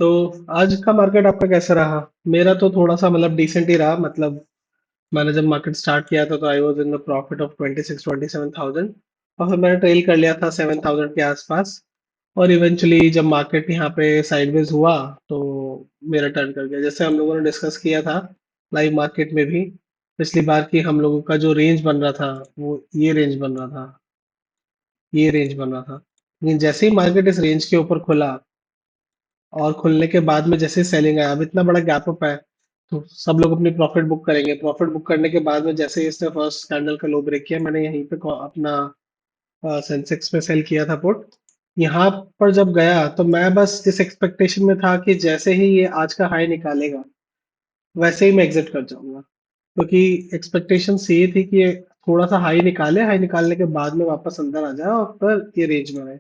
तो आज का मार्केट आपका कैसा रहा? मेरा तो थोड़ा सा मतलब डिसेंट ही रहा। मतलब मैंने जब मार्केट स्टार्ट किया था तो I was in the profit of 26-27,000 और फिर मैंने ट्रेल कर लिया था 7,000 के आसपास। और इवेंचुअली जब मार्केट यहाँ पे साइडवेज हुआ तो मेरा टर्न कर गया, जैसे हम लोगों ने डिस्कस किया था लाइव मार्केट में भी पिछली बार की। हम लोगों का जो रेंज बन रहा था वो ये रेंज बन रहा था, ये रेंज बन रहा था। लेकिन जैसे ही मार्केट इस रेंज के ऊपर खुला और खुलने के बाद में जैसे सेलिंग आया, अब इतना बड़ा गैप अप है तो सब लोग अपनी प्रॉफिट बुक करेंगे। प्रॉफिट बुक करने के बाद में जैसे ही इसने फर्स्ट कैंडल का लो ब्रेक किया, मैंने यहीं पे अपना सेंसेक्स में सेल किया था पुट। यहाँ पर जब गया तो मैं बस इस एक्सपेक्टेशन में था कि जैसे ही ये आज का हाई निकालेगा वैसे ही मैं एग्जिट कर जाऊंगा, क्योंकि एक्सपेक्टेशन ये थी कि ये थोड़ा सा हाई निकाले, हाई निकालने के बाद में वापस अंदर आ जाए और फिर ये रेंज में रहे।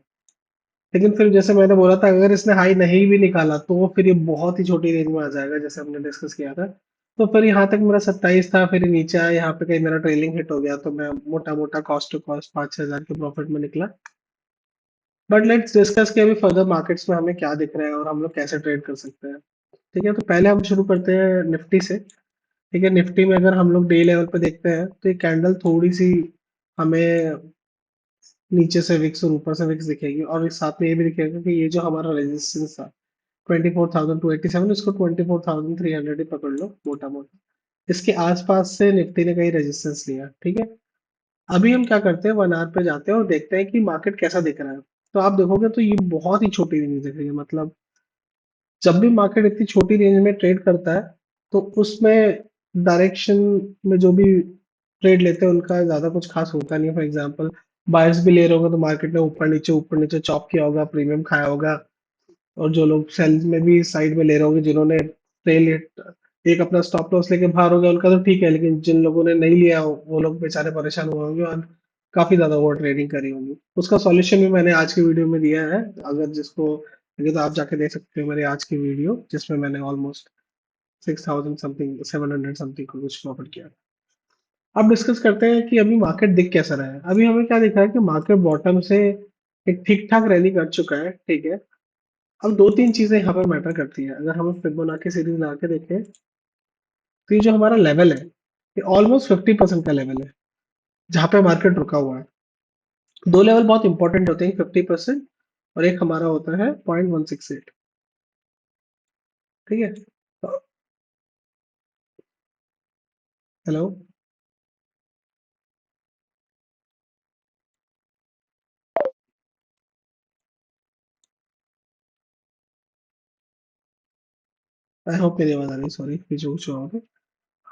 लेकिन फिर जैसे मैंने बोला था, अगर इसने हाई नहीं भी निकाला तो फिर ये बहुत ही छोटी रेंज में आ जाएगा, जैसे हमने डिस्कस किया था। तो फिर यहाँ तक मेरा 27 था, फिर ये नीचे आया, यहाँ पे कहीं मेरा ट्रेलिंग हिट हो गया तो मैं मोटा मोटा कॉस्ट टू कॉस्ट 5-6 हजार के प्रॉफिट में निकला। बट लेट्स डिस्कस कि अभी फर्दर मार्केट्स में हमें क्या दिख रहा है और हम लोग कैसे ट्रेड कर सकते हैं। ठीक है, तो पहले हम शुरू करते हैं निफ्टी से। ठीक है, निफ्टी में अगर हम लोग डे लेवल पे देखते हैं तो ये कैंडल थोड़ी सी हमें नीचे से विक्स और ऊपर से विक्स दिखेगी, और इस साथ में ये भी दिखेगा कि ये जो हमारा रेजिस्टेंस था 24,287, इसको 24,300 ही पकड़ लो मोटा मोटा। इसके आसपास से निफ्टी ने कहीं रेजिस्टेंस लिया। ठीक है, अभी हम क्या करते हैं, 1 आवर पे जाते हैं और देखते हैं कि मार्केट कैसा दिख रहा है। तो आप देखोगे तो ये बहुत ही छोटी रेंज दिख रही है। मतलब जब भी मार्केट इतनी छोटी रेंज में ट्रेड करता है तो उसमें डायरेक्शन में जो भी ट्रेड लेते हैं उनका ज्यादा कुछ खास होता नहीं है। फॉर एग्जांपल बायर्स भी ले रहे होंगे तो मार्केट ने ऊपर नीचे चॉप किया होगा, प्रीमियम खाया होगा। और जो लोग सेल में भी साइड में ले रहे होंगे, जिन्होंने ट्रेल एक अपना स्टॉप लॉस लेके बाहर हो गया उनका तो ठीक है, लेकिन जिन लोगों ने नहीं लिया वो लोग बेचारे परेशान हुए होंगे और काफी ज्यादा ओवर ट्रेडिंग करी होगी। उसका सॉल्यूशन भी मैंने आज की वीडियो में दिया है, अगर जिसको लगे तो आप जाके देख सकते हो मेरे आज की वीडियो, जिसमें मैंने ऑलमोस्ट 6,000 समथिंग, 700 समथिंग को कुछ प्रॉफिट किया। अब डिस्कस करते हैं कि अभी मार्केट दिख कैसा रहा है। अभी हमें क्या दिख रहा है कि मार्केट बॉटम से एक ठीक ठाक रैली कर चुका है। ठीक है, अब दो तीन चीजें यहाँ पर मैटर करती है। अगर हम फिबोनाची सीरीज लगा के देखें तो ये जो हमारा लेवल है ये ऑलमोस्ट 50% का लेवल है जहाँ पे मार्केट रुका हुआ है। दो लेवल बहुत इंपॉर्टेंट होते हैं, 50% और एक हमारा होता है 0.168। ठीक है, हेलो, आई होप मेरी आवाज आ रही है, सॉरी पीछे कुछ हुआ होगा।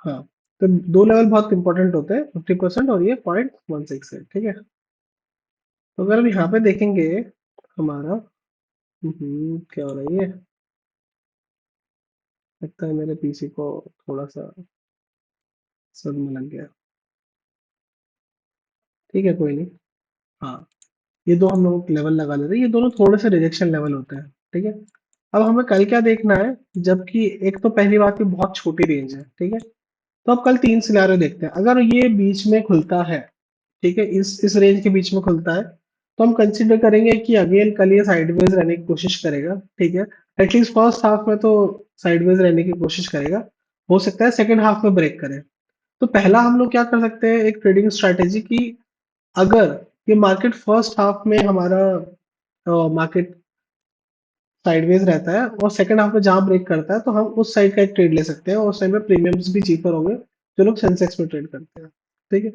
हाँ, तो दो लेवल बहुत इंपॉर्टेंट होते हैं, 50% और ये 0.168। ठीक है, तो अगर हम यहाँ पे देखेंगे हमारा क्या हो रहा है, ये लगता है मेरे पीसी को थोड़ा सा सदमा लग गया। ठीक है, कोई नहीं। हाँ, ये दो हम लोग लेवल लगा लेते हैं, ये दोनों थोड़े से रिजेक्शन लेवल होते हैं। ठीक है, अब हमें कल क्या देखना है, जबकि एक तो पहली बात की बहुत छोटी रेंज है। ठीक है, तो अब कल तीन सिनारियो देखते हैं। अगर ये बीच में खुलता है, ठीक है, इस रेंज के बीच में खुलता है, तो हम कंसिडर करेंगे कि अगेन कल ये साइडवेज रहने की कोशिश करेगा। ठीक है, एटलीस्ट फर्स्ट हाफ में तो साइडवेज रहने की कोशिश करेगा, हो सकता है सेकंड हाफ में ब्रेक करे। तो पहला हम लोग क्या कर सकते हैं, एक ट्रेडिंग स्ट्रैटेजी की, अगर ये मार्केट फर्स्ट हाफ में हमारा मार्केट साइडवेज रहता है और सेकंड हाफ में जहां ब्रेक करता है तो हम उस साइड का एक ट्रेड ले सकते हैं, और उस टाइम में प्रीमियम्स भी चीपर होंगे जो लोग सेंसेक्स में ट्रेड करते हैं। ठीक है,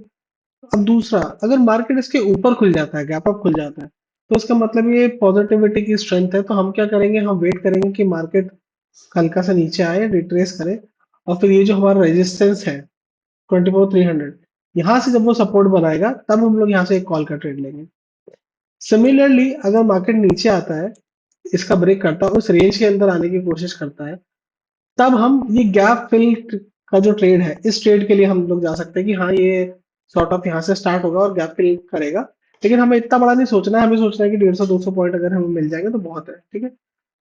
अब दूसरा, अगर मार्केट इसके ऊपर खुल जाता है, गैप अप खुल जाता है, तो इसका मतलब ये पॉजिटिविटी की स्ट्रेंथ है। तो हम क्या करेंगे, हम वेट करेंगे कि मार्केट हल्का सा नीचे आए, रिट्रेस करे, और फिर ये जो हमारा रेजिस्टेंस है 24,300, यहाँ से जब वो सपोर्ट बनाएगा तब हम लोग यहाँ से एक कॉल का ट्रेड लेंगे। सिमिलरली अगर मार्केट नीचे आता है, इसका ब्रेक करता है, उस रेंज के अंदर आने की कोशिश करता है, तब हम ये गैप फिल का जो ट्रेड है, इस ट्रेड के लिए हम लोग जा सकते हैं कि हाँ ये सॉर्ट ऑफ यहाँ से स्टार्ट होगा और गैप फिल करेगा। लेकिन हमें इतना बड़ा नहीं सोचना है, हमें सोचना है कि 150-200 पॉइंट अगर हमें मिल जाएंगे तो बहुत है। ठीक है,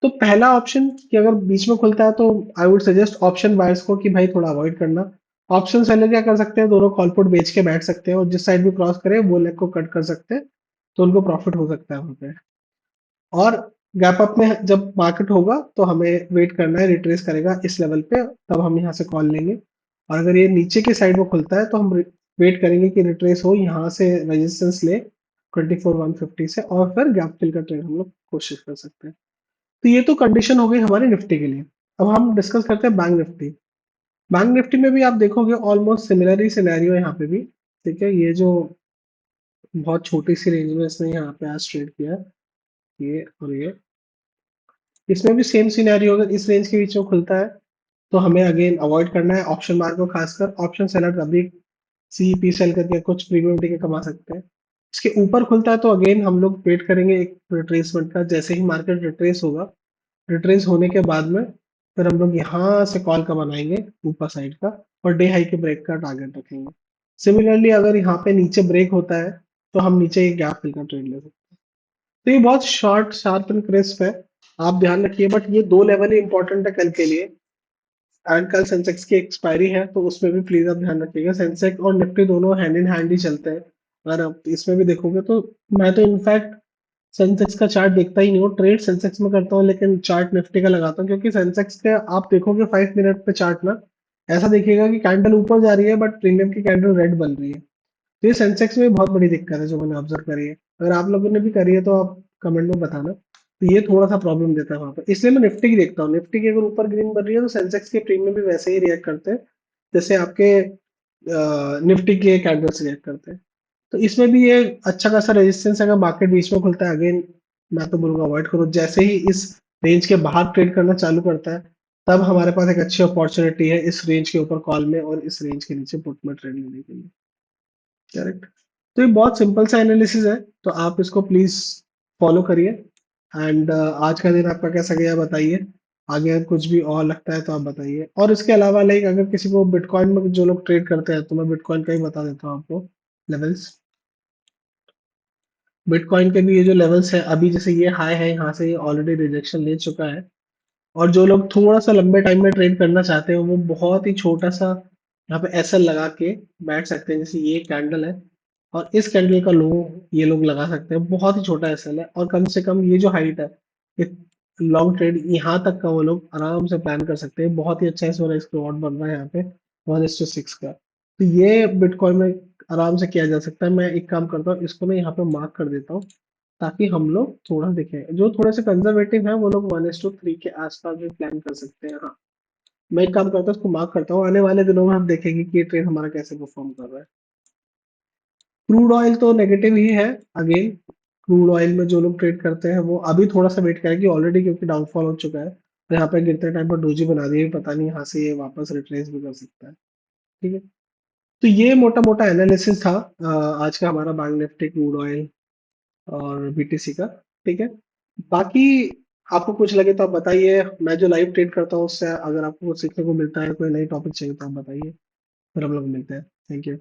तो पहला ऑप्शन कि अगर बीच में खुलता है तो I would suggest option buyers को कि भाई थोड़ा अवॉइड करना। ऑप्शन सेलर क्या कर सकते हैं, दोनों कॉल पुट बेच के बैठ सकते हैं और जिस साइड भी क्रॉस करे वो लेग को कट कर सकते हैं, तो उनको प्रॉफिट हो सकता है वहां पे। और गैप अप में जब मार्केट होगा तो हमें वेट करना है, रिट्रेस करेगा इस लेवल पे, तब हम यहाँ से कॉल लेंगे। और अगर ये नीचे की साइड में खुलता है तो हम वेट करेंगे कि रिट्रेस हो, यहाँ से रेजिस्टेंस ले 24,150 से, और फिर गैप फिल का ट्रेड हम लोग कोशिश कर सकते हैं। तो ये तो कंडीशन हो गई हमारे निफ्टी के लिए। अब हम डिस्कस करते हैं बैंक निफ्टी। बैंक निफ्टी में भी आप देखोगे ऑलमोस्ट सिमिलर ही सिनेरियो है यहाँ पे भी। ठीक है, ये जो बहुत छोटी सी रेंज में इसने यहाँ पे आज ट्रेड किया है, ये और ये, इसमें भी सेम सिनेरियो अगर इस रेंज के बीच में खुलता है तो हमें अगेन अवॉइड करना है ऑप्शन मार्क को, खासकर ऑप्शन सेलर अभी सी पी सेल करके कुछ प्रीमियम टिके कमा सकते हैं। इसके ऊपर खुलता है तो अगेन हम लोग वेट करेंगे एक रिट्रेसमेंट का, जैसे ही मार्केट रिट्रेस होगा, रिट्रेस होने के बाद में फिर हम लोग यहाँ से कॉल का बनाएंगे ऊपर साइड का, और डे हाई के ब्रेक का टारगेट रखेंगे। सिमिलरली अगर यहाँ पे नीचे ब्रेक होता है तो हम नीचे एक गैप फिल का ट्रेड ले सकते हैं। तो ये बहुत शॉर्ट शार्प एंड क्रिस्प है, आप ध्यान रखिए। बट ये दो लेवल ही इंपॉर्टेंट है कल के लिए। एंड कल सेंसेक्स की एक्सपायरी है तो उसमें भी प्लीज आप ध्यान रखिएगा, सेंसेक्स और निफ्टी दोनों हैंड इन हैंड ही चलते हैं। अगर आप इसमें भी देखोगे तो मैं तो इनफैक्ट सेंसेक्स का चार्ट देखता ही नहीं हूँ, ट्रेड सेंसेक्स में करता हूँ लेकिन चार्ट निफ्टी का लगाता हूँ, क्योंकि सेंसेक्स के आप देखोगे 5 मिनट पे चार्ट ना, ऐसा देखिएगा कि कैंडल ऊपर जा रही है बट प्रीमियम की कैंडल रेड बन रही है। तो ये सेंसेक्स में बहुत बड़ी दिक्कत है जो मैंने ऑब्जर्व करी है। अगर आप लोगों ने भी करी है तो आप कमेंट में बताना। तो ये थोड़ा सा प्रॉब्लम देता है वहां पर, इसलिए मैं निफ्टी की देखता हूँ। निफ्टी की अगर ऊपर ग्रीन बन रही है तो सेंसेक्स के प्रीमियम भी वैसे ही रिएक्ट करते हैं जैसे आपके निफ्टी के कैंडल से रिएक्ट करते हैं। तो इसमें भी ये अच्छा खासा रेजिस्टेंस अगर मार्केट बीच में खुलता है, अगेन मैं तो बोलूंगा अवॉइड करो। जैसे ही इस रेंज के बाहर ट्रेड करना चालू करता है तब हमारे पास एक अच्छी अपॉर्चुनिटी है इस रेंज के ऊपर कॉल में और इस रेंज के नीचे पुट में ट्रेड लेने के लिए। करेक्ट। तो ये बहुत सिंपल सा एनालिसिस है, तो आप इसको प्लीज फॉलो करिए। एंड आज का दिन आपका कैसा गया बताइए। आगे अगर कुछ भी और लगता है तो आप बताइए। और इसके अलावा लाइक अगर किसी को बिटकॉइन में जो लोग ट्रेड करते हैं तो मैं बिटकॉइन का ही बता देता हूँ आपको लेवल्स। बिटकॉइन के भी ये जो लेवल्स है अभी, जैसे ये हाई है, यहाँ से ये ऑलरेडी रिजेक्शन ले चुका है। और जो लोग थोड़ा सा लंबे टाइम में ट्रेड करना चाहते हैं वो बहुत ही छोटा सा यहाँ पे एसएल लगा के बैठ सकते हैं, जैसे ये कैंडल है और इस कैंडल का लो ये लोग लगा सकते हैं। बहुत ही छोटा एसएल है और कम से कम ये जो हाइट है, ये लॉन्ग ट्रेड यहाँ तक का वो लोग आराम से प्लान कर सकते हैं। बहुत ही अच्छा इस वाला स्क्वाड बन रहा है यहाँ पे 1:6 का। तो ये बिटकॉइन में आराम से किया जा सकता है। मैं एक काम करता हूँ, इसको मैं यहाँ पे मार्क कर देता हूँ ताकि हम लोग थोड़ा देखें। जो थोड़े से कंजर्वेटिव हैं वो लोग 1:3 के आसपास भी प्लान कर सकते हैं। हाँ, मैं एक काम करता हूँ, उसको मार्क करता हूँ। आने वाले दिनों में हम देखेंगे कि ये ट्रेड हमारा कैसे परफॉर्म कर रहा है। क्रूड ऑयल तो नेगेटिव ही है अगेन। क्रूड ऑयल में जो लोग ट्रेड करते हैं वो अभी थोड़ा सा वेट करेंगे ऑलरेडी, क्योंकि डाउनफॉल हो चुका है। तो यहाँ पे गिरते टाइम पर डोजी बना दिए, पता नहीं यहाँ से ये वापस रिट्रेस भी कर सकता है। ठीक है, तो ये मोटा मोटा एनालिसिस था आज का हमारा बैंक निफ्टी, क्रूड ऑयल और बीटीसी का। ठीक है, बाकी आपको कुछ लगे तो आप बताइए। मैं जो लाइव ट्रेड करता हूँ उससे अगर आपको कुछ सीखने को मिलता है, कोई नई टॉपिक चाहिए तो आप बताइए, फिर हम लोग मिलते हैं। Thank you.